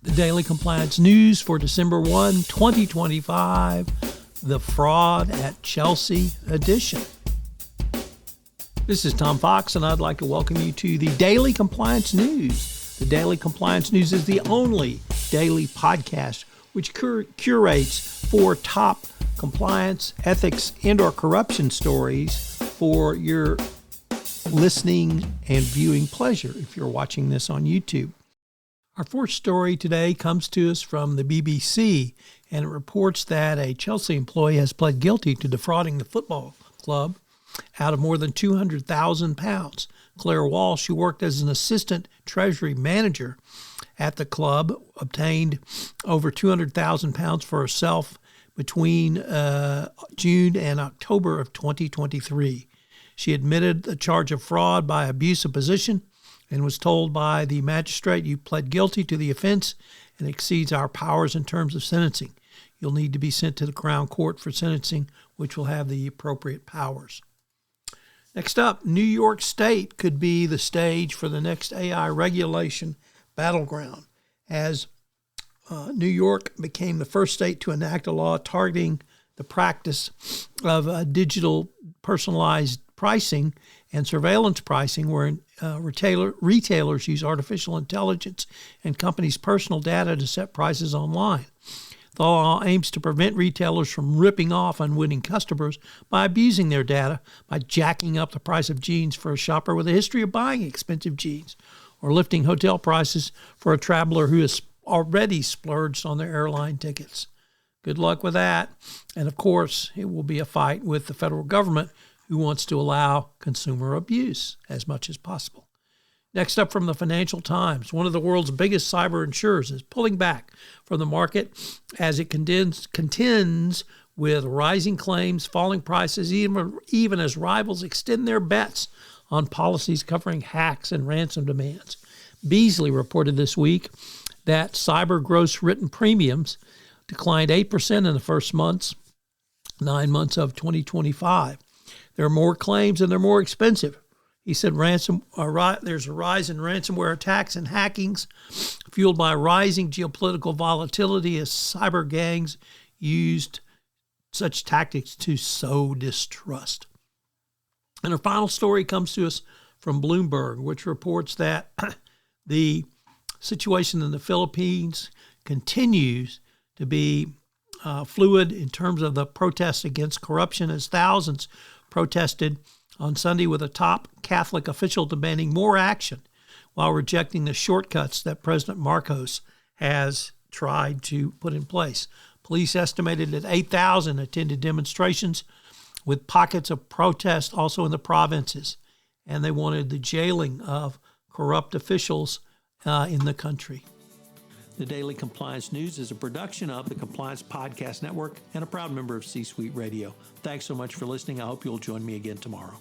The Daily Compliance News for December 1, 2025, the Fraud at Chelsea edition. This is Tom Fox, and I'd like to welcome you to the Daily Compliance News. The Daily Compliance News is the only daily podcast which curates 4 top compliance, ethics, and/or corruption stories for your listening and viewing pleasure if you're watching this on YouTube. Our fourth story today comes to us from the BBC, and it reports that a Chelsea employee has pled guilty to defrauding the football club out of more than £200,000. Claire Walsh, who worked as an assistant treasury manager at the club, obtained over £200,000 for herself between June and October of 2023. She admitted the charge of fraud by abuse of position and was told by the magistrate, "You pled guilty to the offense and exceeds our powers in terms of sentencing. You'll need to be sent to the Crown Court for sentencing, which will have the appropriate powers." Next up, New York State could be the stage for the next AI regulation battleground, as New York became the first state to enact a law targeting the practice of digital personalized pricing and surveillance pricing, where retailers use artificial intelligence and companies' personal data to set prices online. The law aims to prevent retailers from ripping off unwitting customers by abusing their data, by jacking up the price of jeans for a shopper with a history of buying expensive jeans, or lifting hotel prices for a traveler who has already splurged on their airline tickets. Good luck with that. And of course, it will be a fight with the federal government, who wants to allow consumer abuse as much as possible. Next up from the Financial Times, one of the world's biggest cyber insurers is pulling back from the market as it contends with rising claims, falling prices, even as rivals extend their bets on policies covering hacks and ransom demands. Beasley reported this week that cyber gross written premiums declined 8% in the first 9 months of 2025. There are more claims and they're more expensive. He said there's a rise in ransomware attacks and hackings fueled by rising geopolitical volatility as cyber gangs used such tactics to sow distrust. And our final story comes to us from Bloomberg, which reports that the situation in the Philippines continues to be fluid in terms of the protests against corruption, as thousands protested on Sunday with a top Catholic official demanding more action while rejecting the shortcuts that President Marcos has tried to put in place. Police estimated that 8,000 attended demonstrations, with pockets of protest also in the provinces, and they wanted the jailing of corrupt officials in the country. The Daily Compliance News is a production of the Compliance Podcast Network and a proud member of C-Suite Radio. Thanks so much for listening. I hope you'll join me again tomorrow.